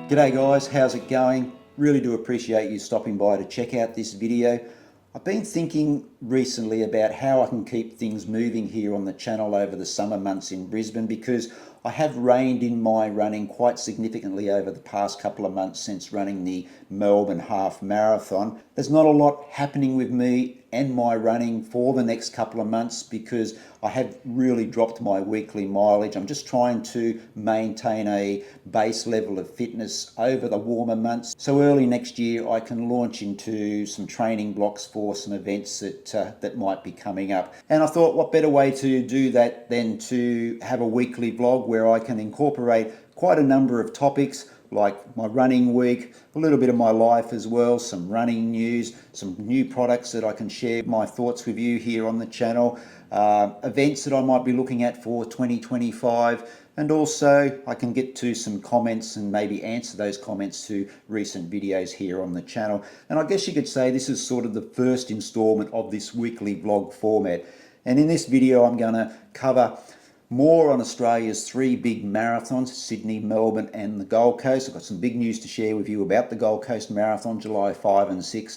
G'day guys, how's it going? Really do appreciate you stopping by to check out this video. I've been thinking recently about how I can keep things moving here on the channel over the summer months in Brisbane, because I have reined in my running quite significantly over the past couple of months since running the Melbourne Half Marathon. There's not a lot happening with me and my running for the next couple of months because I have really dropped my weekly mileage. I'm just trying to maintain a base level of fitness over the warmer months, so early next year I can launch into some training blocks for some events that might be coming up. And I thought, what better way to do that than to have a weekly vlog where I can incorporate quite a number of topics like my running week, a little bit of my life as well, some running news, some new products that I can share my thoughts with you here on the channel, events that I might be looking at for 2025, and also I can get to some comments and maybe answer those comments to recent videos here on the channel. And I guess you could say this is sort of the first installment of this weekly vlog format. And in this video I'm going to cover more on Australia's three big marathons, Sydney, Melbourne and the Gold Coast. I've got some big news to share with you about the Gold Coast Marathon, July 5 and 6,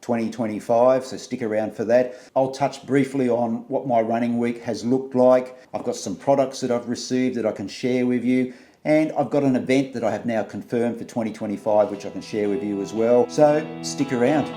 2025, so stick around for that. I'll touch briefly on what my running week has looked like. I've got some products that I've received that I can share with you, and I've got an event that I have now confirmed for 2025 which I can share with you as well, so stick around.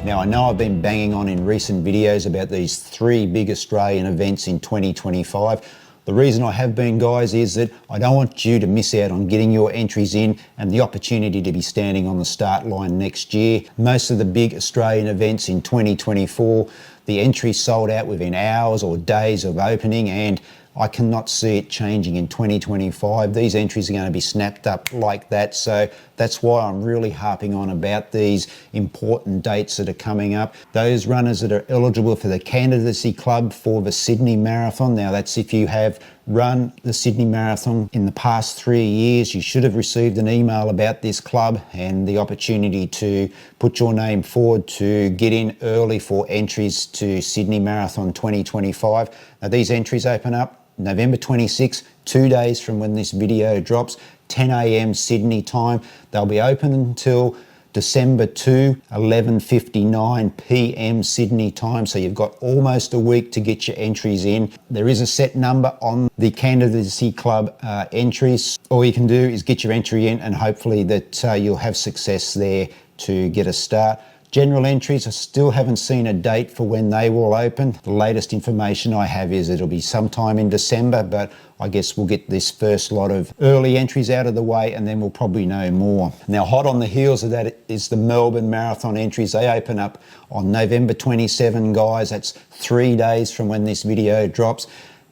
Now, I know I've been banging on in recent videos about these three big Australian events in 2025. The reason I have been, guys, is that I don't want you to miss out on getting your entries in and the opportunity to be standing on the start line next year. Most of the big Australian events in 2024, the entries sold out within hours or days of opening, and I cannot see it changing in 2025. These entries are going to be snapped up like that. So that's why I'm really harping on about these important dates that are coming up. Those runners that are eligible for the Candidacy Club for the Sydney Marathon. Now that's if you have run the Sydney Marathon in the past 3 years, you should have received an email about this club and the opportunity to put your name forward to get in early for entries to Sydney Marathon 2025. Now these entries open up November 26, 2 days from when this video drops, 10 a.m. Sydney time. They'll be open until December 2, 11:59 p.m. Sydney time. So you've got almost a week to get your entries in. There is a set number on the Candidacy Club entries. All you can do is get your entry in and hopefully that you'll have success there to get a start. General entries, I still haven't seen a date for when they will open. The latest information I have is it'll be sometime in December, but I guess we'll get this first lot of early entries out of the way and then we'll probably know more. Now, hot on the heels of that is the Melbourne Marathon entries. They open up on November 27, guys. That's 3 days from when this video drops.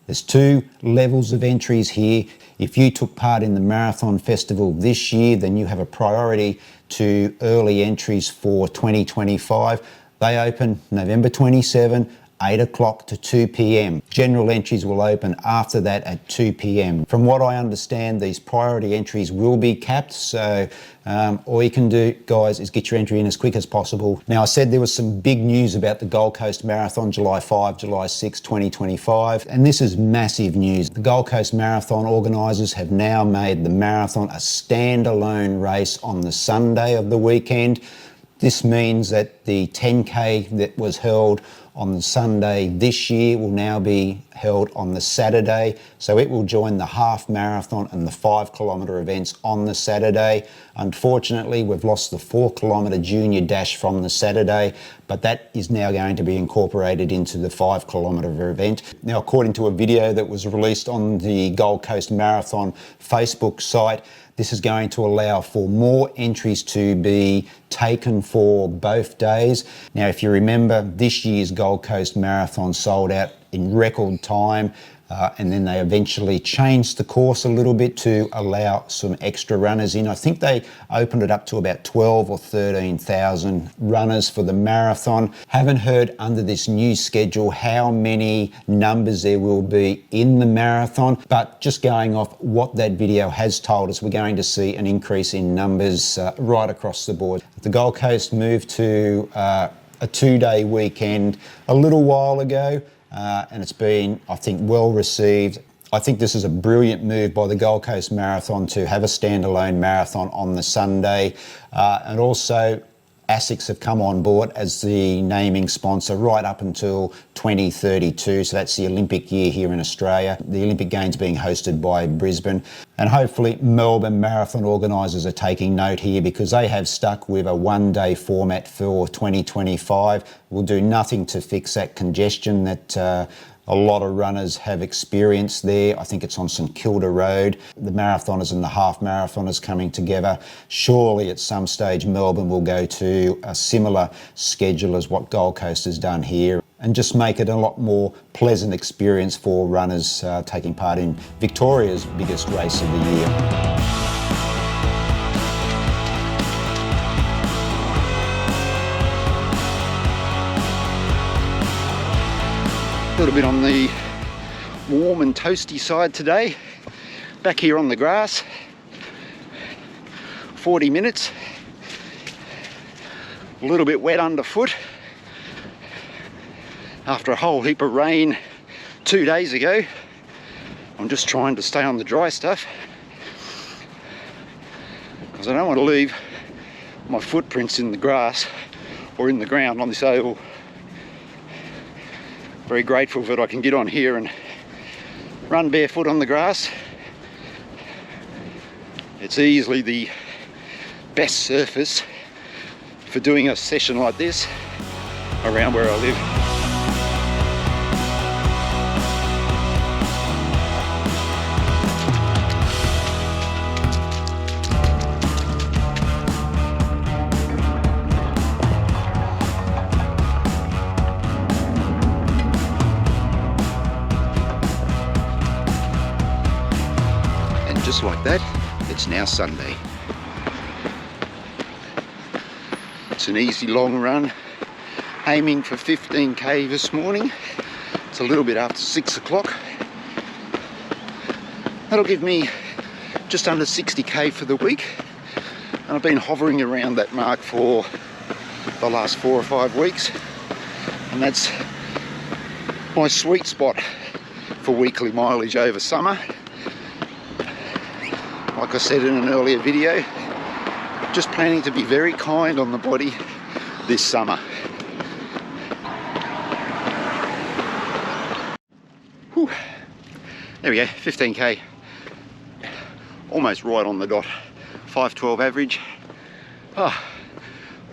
There's two levels of entries here. If you took part in the Marathon Festival this year, then you have a priority to early entries for 2025. They open November 27, 8 o'clock to 2 p.m. General entries will open after that at 2 p.m. From what I understand, these priority entries will be capped, so all you can do, guys, is get your entry in as quick as possible. Now, I said there was some big news about the Gold Coast Marathon, July 5, July 6, 2025, and this is massive news. The Gold Coast Marathon organisers have now made the marathon a standalone race on the Sunday of the weekend. This means that the 10K that was held on the Sunday this year will now be held on the Saturday. So it will join the half marathon and the 5 kilometre events on the Saturday. Unfortunately, we've lost the 4 kilometre junior dash from the Saturday, but that is now going to be incorporated into the 5 kilometre event. Now, according to a video that was released on the Gold Coast Marathon Facebook site, this is going to allow for more entries to be taken for both days. Now, if you remember, this year's Gold Coast Marathon sold out in record time. and then they eventually changed the course a little bit to allow some extra runners in. I think they opened it up to about 12 or 13,000 runners for the marathon. Haven't heard under this new schedule how many numbers there will be in the marathon, but just going off what that video has told us, we're going to see an increase in numbers right across the board. The Gold Coast moved to a 2-day weekend a little while ago. And it's been, I think, well received. I think this is a brilliant move by the Gold Coast Marathon to have a standalone marathon on the Sunday. And also, ASICS have come on board as the naming sponsor right up until 2032. So that's the Olympic year here in Australia. The Olympic Games being hosted by Brisbane. And hopefully Melbourne Marathon organisers are taking note here, because they have stuck with a 1-day format for 2025. We'll do nothing to fix that congestion that a lot of runners have experienced there. I think it's on St Kilda Road. The marathoners and the half marathoners coming together. Surely at some stage Melbourne will go to a similar schedule as what Gold Coast has done here, and just make it a lot more pleasant experience for runners taking part in Victoria's biggest race of the year. A little bit on the warm and toasty side today. Back here on the grass, 40 minutes. A little bit wet underfoot after a whole heap of rain 2 days ago. I'm just trying to stay on the dry stuff, because I don't want to leave my footprints in the grass or in the ground on this oval. Very grateful that I can get on here and run barefoot on the grass. It's easily the best surface for doing a session like this around where I live. Just like that, it's now Sunday. It's an easy long run, aiming for 15k this morning. It's a little bit after 6 o'clock. That'll give me just under 60k for the week, and I've been hovering around that mark for the last 4 or 5 weeks, and that's my sweet spot for weekly mileage over summer. Like I said in an earlier video, just planning to be very kind on the body this summer. Whew. There we go, 15k, almost right on the dot, 5:12 average. Oh,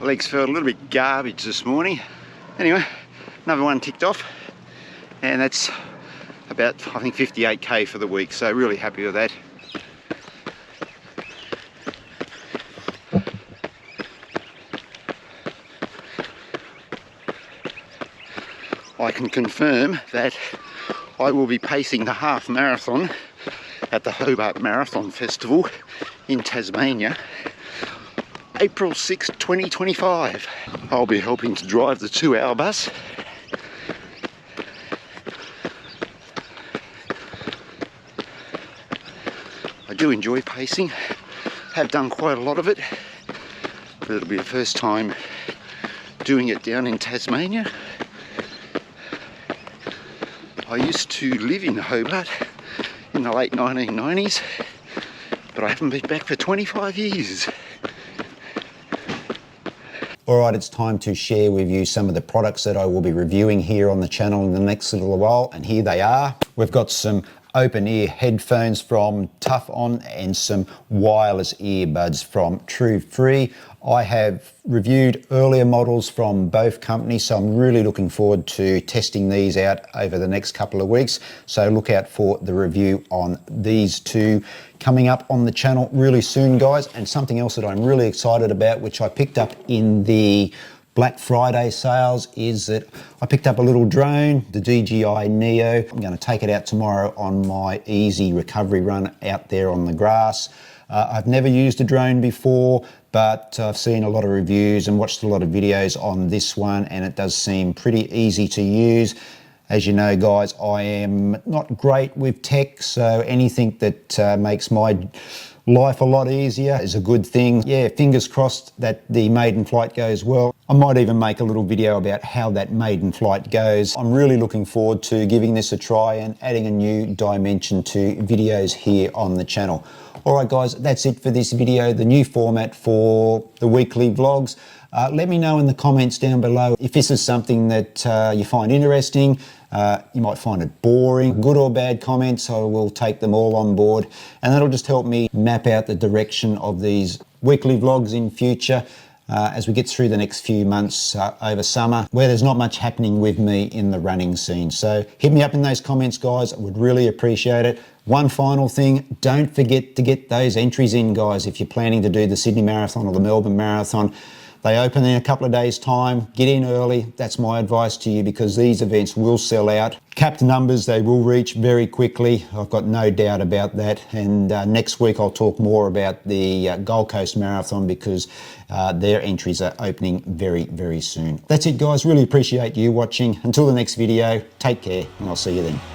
legs felt a little bit garbage this morning. Anyway, another one ticked off, and that's about, I think, 58k for the week, so really happy with that. I can confirm that I will be pacing the half marathon at the Hobart Marathon Festival in Tasmania, April 6, 2025. I'll be helping to drive the 2-hour bus. I do enjoy pacing, have done quite a lot of it, but it'll be the first time doing it down in Tasmania. I used to live in Hobart in the late 1990s, but I haven't been back for 25 years. All right, it's time to share with you some of the products that I will be reviewing here on the channel in the next little while, and here they are. We've got some open ear headphones from Tough On and some wireless earbuds from True Free. I have reviewed earlier models from both companies, so I'm really looking forward to testing these out over the next couple of weeks. So look out for the review on these two coming up on the channel really soon, guys. And something else that I'm really excited about, which I picked up in the Black Friday sales is that I picked up a little drone, the DJI Neo. I'm going to take it out tomorrow on my easy recovery run out there on the grass. I've never used a drone before, but I've seen a lot of reviews and watched a lot of videos on this one, and it does seem pretty easy to use. As you know, guys, I am not great with tech, so anything that makes my life a lot easier is a good thing. Yeah, fingers crossed that the maiden flight goes well. I might even make a little video about how that maiden flight goes. I'm really looking forward to giving this a try and adding a new dimension to videos here on the channel. All right, guys, that's it for this video, the new format for the weekly vlogs. Let me know in the comments down below if this is something that you find interesting. You might find it boring. Good or bad comments, I will take them all on board, and that'll just help me map out the direction of these weekly vlogs in future as we get through the next few months over summer, where there's not much happening with me in the running scene. So hit me up in those comments, guys. I would really appreciate it. One final thing, don't forget to get those entries in, guys. If you're planning to do the Sydney Marathon or the Melbourne Marathon, they open in a couple of days' time. Get in early. That's my advice to you, because these events will sell out. Capped numbers, they will reach very quickly. I've got no doubt about that. And next week I'll talk more about the Gold Coast Marathon, because their entries are opening very, very soon. That's it, guys. Really appreciate you watching. Until the next video, take care, and I'll see you then.